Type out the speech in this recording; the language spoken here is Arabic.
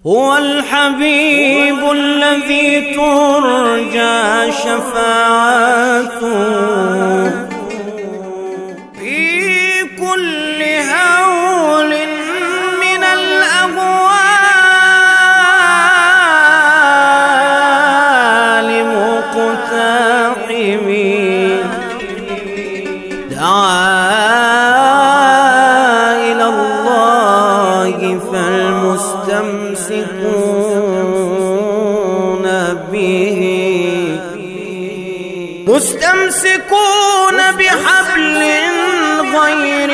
هو الحبيب الذي ترجى شفاعته في كل هول من الأهوال مقتحم، دعا إلى الله فالمستمسكون به مستمسكون بحبل غير